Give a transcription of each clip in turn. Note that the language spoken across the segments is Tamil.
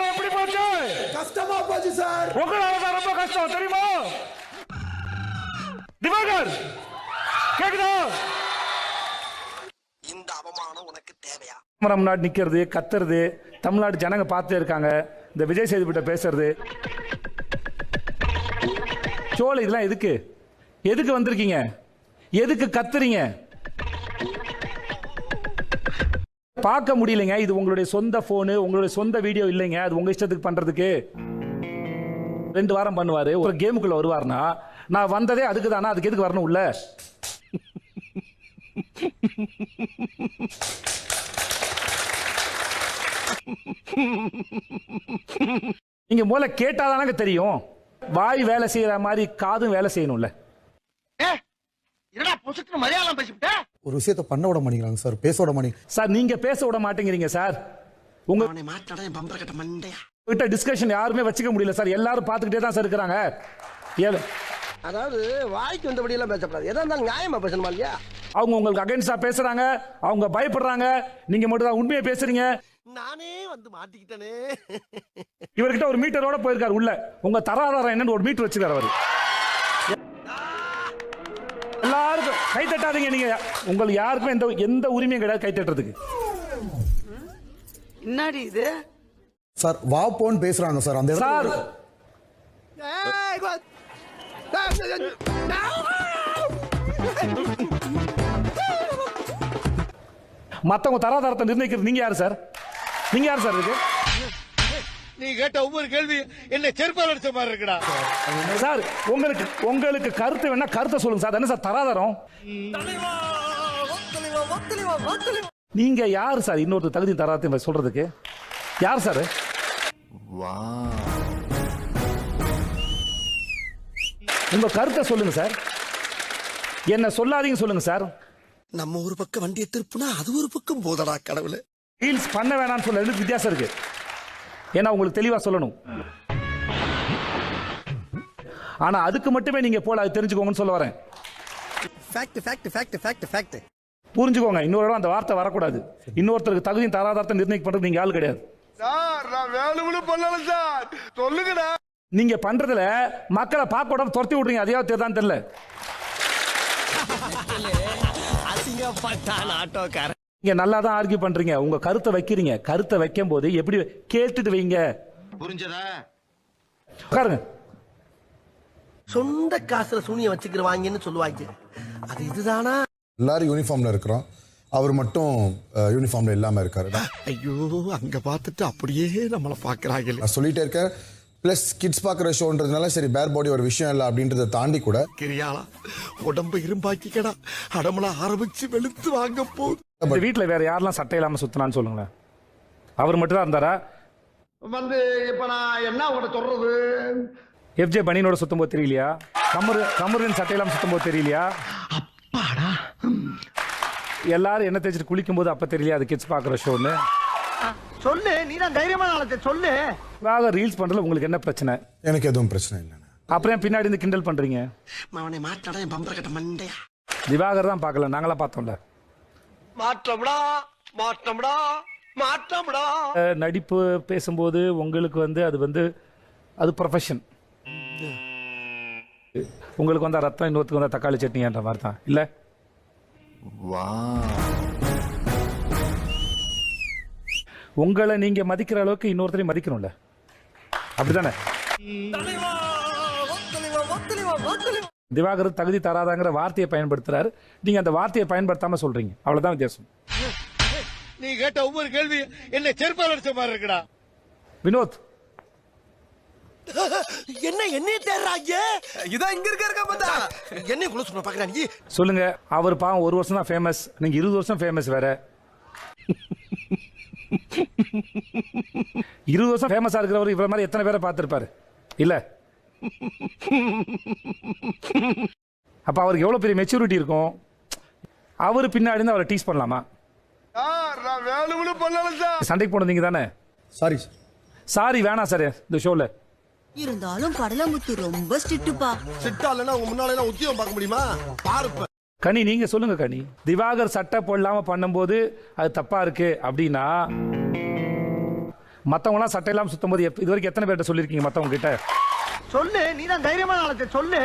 எப்படி போச்சு? கஷ்டமா போச்சு சார். உங்களால ரொம்ப கஷ்டம் தெரியுமா? திவாகர் கேக்குதா? இந்த அவமானம் உனக்கு தேவையா? முன்னாடி நிக்கிறது, கத்துறது, தமிழ்நாடு ஜனங்க பார்த்துட்டே இருக்காங்க. இந்த விஜய் சேதுபதிட்ட பேசுறது, சோழ இதெல்லாம் எதுக்கு? எதுக்கு வந்திருக்கீங்க? எதுக்கு கத்துறீங்க? பார்க்க முடியலைங்க. இது உங்களுடைய சொந்த போனு, உங்களுடைய சொந்த வீடியோ இல்லைங்க. அது உங்க இஷ்டத்துக்கு பண்றதுக்கு 2 வாரம் பண்ணுவாரு. ஒரு கேமுக்குள்ள வருவார்னா நான் வந்ததே அதுக்கு தானா? அதுக்கு எதுக்கு வரணும் உள்ள? நீங்க முதல்ல கேட்டாதானங்க தெரியும். வாய் வேலை செய்யற மாதிரி காதும் வேலை செய்யணும்ல. ஒரு விஷயத்தை பண்ண விட மாட்டேங்கிறாங்க சார், பேச விட மாட்டேங்க சார். நீங்க பேச விட மாட்டேங்கிறீங்க சார். உங்க கிட்ட டிஸ்கஷன் யாருமே வச்சுக்க முடியல சார். எல்லாரும் பார்த்துக்கிட்டே தான் சார் இருக்கிறாங்க. அதாவது வாய்க்கு வந்தபடி எல்லாம் பேசக்கூடாது. எதா இருந்தாலும் நியாயமா பேசணுமா இல்லையா? அவங்க உங்களுக்கு அகைன்ஸ்டா பேசுறாங்க, அவங்க பயப்படுறாங்க. நீங்க மட்டும் தான் உண்மையை பேசுறீங்க. நானே வந்து மாட்டிக்கிட்டனே. இவர்கிட்ட ஒரு மீட்டரோட போயிருக்காரு உள்ள. உங்க தராதாரம் என்னன்னு ஒரு மீட்டர் வச்சுக்காரு அவரு. எல்லாருக்கும் கை தட்டாதீங்க. நீங்க உங்களுக்கு யாருக்கும் எந்த உரிமையும் கிடையாது கை தட்டுறதுக்கு. என்னடி இது சார்? வா போன்னு பேசுறாங்க சார் அந்த சார். மத்தவங்க தராதாரத்தை நிர்ணயிக்கிறது நீங்க யாரு சார்? நீங்க யாரு சார் இருக்கு? நீ கேட்ட ஒவ்வொரு கேள்வி என்ன செருப்பால் அடிச்ச மாதிரி இருக்குடா சார். உங்களுக்கு கருத்து வேணா கருத்தை சொல்லுங்க சார். என்ன சார் தராதாரம்? நீங்க யாரு சார் இன்னொரு தகுதி தராத சொல்றதுக்கு? யார் சார்? உங்க கருத்தை சொல்லுங்க சார். என்ன சொல்லாதீங்க சொல்லுங்க சார். நம்ம ஒரு பக்கம் வண்டியை திருப்புனா அது ஒரு பக்கம் போதடா கடவுளே. ரீல்ஸ் பண்ண வேணாம்னு சொல்ல எனக்கு வித்தியாசம் இருக்கு. ஏன்னா உங்களுக்கு தெளிவா சொல்லணும். ஆனா அதுக்கு மட்டுமே நீங்க போல அது தெரிஞ்சுக்கோங்கன்னு சொல்ல வரேன். Fact fact fact fact fact. புரிஞ்சுக்கோங்க. இன்னொரு இடம் அந்த வார்த்தை வரக்கூடாது. இன்னொருத்தருக்கு தகுதியும் தராதாரத்தை நிர்ணயிக்க பண்றது நீங்க ஆள் கிடையாது சார். நான் வேணும்னு பண்ணல சார், சொல்லுங்கடா. நீங்க பண்றதுல மக்களை பார்க்க விடாம துரத்தி விடுறீங்க. அதையாவது தெரியாதான் தெரியல. நீங்க நல்லா தான் ஆர்கியூ பண்றீங்க. உங்க கருத்தை வைக்கிறீங்க. கருத்தை வைக்கும் போது எப்படி கேட்டுட்டு வைங்க. புரிஞ்சதா? உட்காருங்க. சொந்த காசுல சூனிய வச்சுக்கிறவாங்கன்னு சொல்லுவாங்க. அது இதுதானா? எல்லாரும் யூனிஃபார்ம்ல இருக்கிறோம், அவர் மட்டும் யூனிஃபார்ம்ல இல்லாம இருக்காரு. ஐயோ, அங்க பார்த்துட்டு அப்படியே நம்மள பாக்குறாங்க. நான் சொல்லிட்டே இருக்கேன். பிளஸ் கிட்ஸ் பாக்குற ஷோன்றதுனால சரி பேர் பாடி ஒரு விஷயம் இல்லை அப்படின்றத தாண்டி கூட கிரியாளா உடம்பு இரும்பாக்கிக்கடா அடமல ஆரம்பிச்சு வெளுத்து வாங்க போகுது. வீட்டுல வேற யாரெல்லாம் சட்டை இல்லாம சுத்தினான்னு சொல்லுங்களேன். அவர் மட்டும் தான் இருந்தாரா? வந்து இப்ப நான் என்ன உங்கள்கிட்ட சொல்றது? FJ பனியனோட சுத்தும் போது தெரியலையா? கமருடன் சட்டை இல்லாம சுத்தும் போது தெரியலையா? அப்பாடா. எல்லாரும் என்ன தேய்ச்சிட்டு குளிக்கும் போது அப்ப தெரியலையா அது கிட்ஸ் பாக்குற ஷோன்னு? சொல்லு, நீ தான் தைரியமான ஆளத்தை சொல்லு. ரீல்ஸ் பண்றதுல உங்களுக்கு என்ன பிரச்சனை? எனக்கு எதுவும் பிரச்சனை இல்லை. அப்புறம் பின்னாடி இருந்து கிண்டல் பண்றீங்க. அவனை மாட்டாடா என் பம்பர கட்ட மண்டையா. திவாகர் தான் பார்க்கல, நாங்களாம் பார்த்தோம்ல. மாற்றம்டா மாற்றம்டா மாற்றம்டா. நடிப்பு பேசும்போது உங்களுக்கு அது ப்ரொஃபஷன். உங்களுக்கு வந்தா ரத்தம், இன்னொருத்துக்கு வந்தா தக்காளி சட்னின்ற மாதிரி தான் இல்ல? உங்களை நீங்க மதிக்கிற அளவுக்கு இன்னொருத்தரையும் மதிக்கணும்ல, அப்படிதானே? திவாகர் தகுதி தராதாங்கிற வார்த்தையை பயன்படுத்துறாரு, நீங்க அந்த வார்த்தையை பயன்படுத்தாம சொல்றீங்க. அவ்வளவுதான் வித்தியாசம். நீ கேட்ட ஒவ்வொரு கேள்வி என்ன செருப்பால் அடிச்ச மாதிரி இருக்குடா. வினோத், என்ன தேடுறாங்க? இதான் இங்க இருக்க பார்த்தா என்ன குள்ள சொல்ல பாக்குறாங்க. சொல்லுங்க. அவர் பாவம் 1 வருஷம் தான் ஃபேமஸ், நீங்க 20 வருஷம் ஃபேமஸ் வேற. 20 வருஷம் ஃபேமஸா இருக்கிறவர் இவர மாதிரி எத்தனை பேரை பார்த்திருப்பாரு இல்ல? அப்ப அவருக்கு எவ்வளவு பெரிய மெச்சூரிட்டி இருக்கும். அவரு பின்னாடி இருந்து அவரை டீஸ் பண்ணலாமா? நான் வேணும்னு பண்ணல சார். சண்டைக்கு போனீங்க தானே? சாரி சாரி வேணாம் சார். இந்த ஷோல இருந்தாலும் கடலமுத்து ரொம்ப ஸ்ட்ரிக்ட்டுப்பா. சிட்டா இல்லனா உங்க முன்னால எல்லாம் உத்தியோகம் பார்க்க முடியுமா? பாருப்ப கனி நீங்க சொல்லுங்க கனி. திவாகர் சட்டை போடலாம பண்ணும்போது அது தப்பா இருக்கு அப்படின்னா மத்தவங்களாம் சட்டை இல்லாம சுத்தும் போது இது வரைக்கும் எத்தனை பேர்ட்ட சொல்லிருக்கீங்க மத்தவங்க கிட்ட? சொல்லு, நீ தான் தைரியமான ஆளத்தை சொல்லு.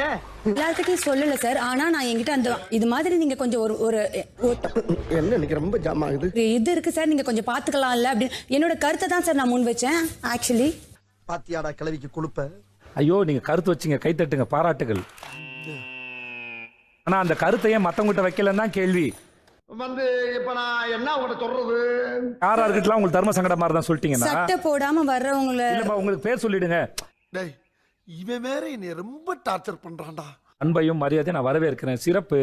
எல்லாத்துக்கும் சொல்லல சார். ஆனா நான் என்கிட்ட அந்த இது மாதிரி நீங்க கொஞ்சம் ஒரு என்ன இன்னைக்கு ரொம்ப ஜாம் ஆகுது. இது இருக்கு சார், நீங்க கொஞ்சம் பாத்துக்கலாம்ல அப்படின்னு என்னோட கருத்தை தான் சார் நான் முன் வச்சேன். ஆக்சுவலி பாத்தியாடா கிளவிக்கு கொழுப்ப. ஐயோ நீங்க கருத்து வச்சீங்க, கை தட்டுங்க, பாராட்டுகள். ஆனா அந்த கருத்தையே மத்தவங்கிட்ட வைக்கலன்னு தான் கேள்வி. வந்து இப்ப நான் என்ன உங்கள்ட்ட சொல்றது? யாரா இருக்கட்டும் உங்களுக்கு தர்ம சங்கடமா இருந்தா சொல்லிட்டீங்கன்னா சட்டை போடாம வர்றவங்கள இல்லப்பா உங்களுக்கு பேர் சொல்லிடுங்க. டேய் இவன் வேற என்னை ரொம்ப டார்ச்சர் பண்றான்டா. அன்பையும் மரியாதையும் நான் வரவேற்கிறேன், சிறப்பு.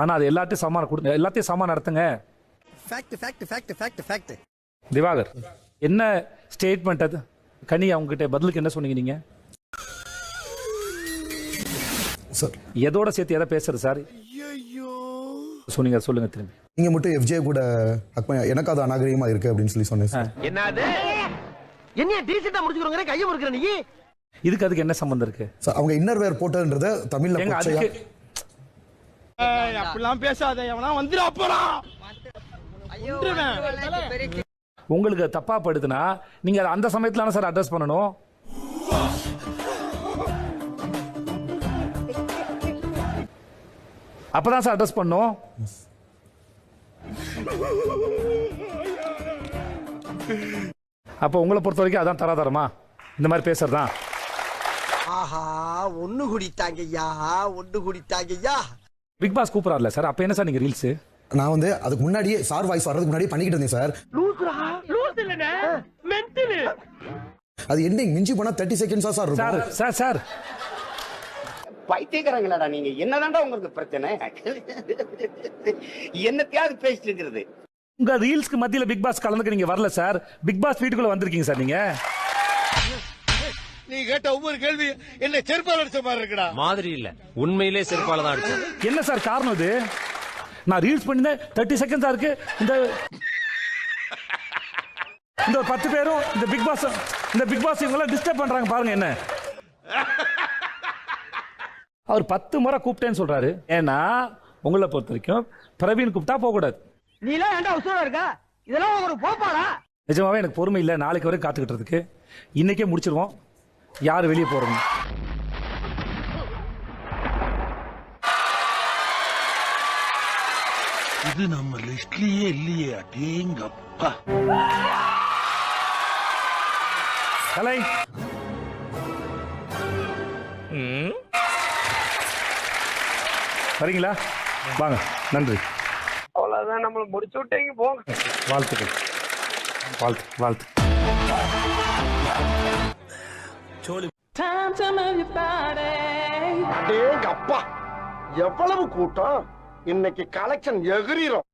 ஆனா அது எல்லாத்தையும் சமானம் கொடுங்க, எல்லாத்தையும் சமானம் நடத்துங்க. Fact fact fact fact fact. Diwakar என்ன ஸ்டேட்மெண்ட் அது? கனி அவங்க கிட்ட பதிலுக்கு என்ன சொன்னீங்க நீங்க? சார் எதோட சேர்த்து எதை பேசுறது சார் ஐயோ சொன்னீங்க, சொல்லுங்க திரும்பி. நீங்க மட்டும் எஃப்ஜே கூட எனக்கு அது அநாகரிகமா இருக்கு அப்படின்னு சொன்னேன் சார். என்னது? என்ன டீசெண்டா முடிச்சுக்கிறோங்க, கையை முறுக்குற நீ. இதுக்கு அதுக்கு என்ன சம்பந்தம் இருக்கு? சார் அவங்க இன்னர் வேர் போட்டதுன்றத தமிழ்ல எங்க கொச்சையா அதுக்கு அப்படிலாம் பேசாத, எவனா வந்துடா போறான். உங்களுக்கு அது தப்பா படுதுன்னா நீங்க அதை அந்த சமயத்துல சார் அட்ரஸ் பண்ணணும். அப்பதான் சார் அட்ரஸ் பண்ணும். அப்ப உங்களை பொறுத்த வரைக்கும் அதான் தராதரமா இந்த மாதிரி பேசுறதா? ஆஹா, ஒண்ணு குடித்தாங்கய்யா, ஒண்ணு குடித்தாங்கய்யா. பிக் பாஸ் கூப்பிடறாருல சார், அப்ப என்ன சார் நீங்க ரீல்ஸ்? நான் வந்து அதுக்கு முன்னாடியே சார் வாய்ஸ் வர்றதுக்கு முன்னாடியே பண்ணிக்கிட்டு இருந்தேன் சார். லூஸ் இல்லனே, மென்டல். அது எண்டிங் மிஞ்சி போனா 30 செகண்ட்ஸா சார் சார் இருக்கும். சார் சார் பைத்தியக்காரங்களாடா நீங்க, என்னதான்டா உங்களுக்கு பிரச்சனை? என்னத்தையாவது பேசிட்டு இருக்கிறது. உங்க ரீல்ஸ்க்கு மத்தியில பிக் பாஸ் கலந்துக்க நீங்க வரல சார், பிக் பாஸ் வீட்டுக்குள்ள வந்திருக்கீங்க சார் நீங்க. நீ கேட்ட ஒவ்வொரு கேள்வி என்ன செருப்பால் அடிச்ச மாதிரி இருக்குடா. மாதிரி இல்ல, உண்மையிலே செருப்பால தான் அடிச்சேன். என்ன சார் காரணம் இது? நான் ரீல்ஸ் பண்ணிருந்தேன், 30 செகண்ட்ஸா இருக்கு. இந்த 10 பேரும் இந்த பிக் பாஸ் இவங்க டிஸ்டர்ப் பண்றாங்க பாருங்க என்ன. அவர் 10 முறை கூப்பிட்டேன்னு சொல்றாரு. ஏன்னா உங்களை பொறுத்த வரைக்கும் பிரவீன் கூப்பிட்டா போக கூடாது. நீ எல்லாம் ஏன்டா உசுரா இருக்க? இதெல்லாம் ஒரு போப்பாடா. நிஜமாவே எனக்கு பொறுமை இல்லை நாளைக்கு வரை காத்துக்கிட்டு இருக்கு. இன்னைக்கே முடிச்சிருவோம், யார் வெளியே போறோம். இது நம்ம லிஸ்ட்லயே இல்லையே. அடேங்கப்பா. கலை வரீங்களா? வாங்க, நன்றி. அவ்வளவுதான், நம்மள முடிச்சு விட்டீங்க, போங்க. வாழ்த்துக்கள், வாழ்த்து வாழ்த்து. அடேங்கப்பா, எவ்வளவு கூட்டம். இன்னைக்கு கலெக்ஷன் எகிரிரும்.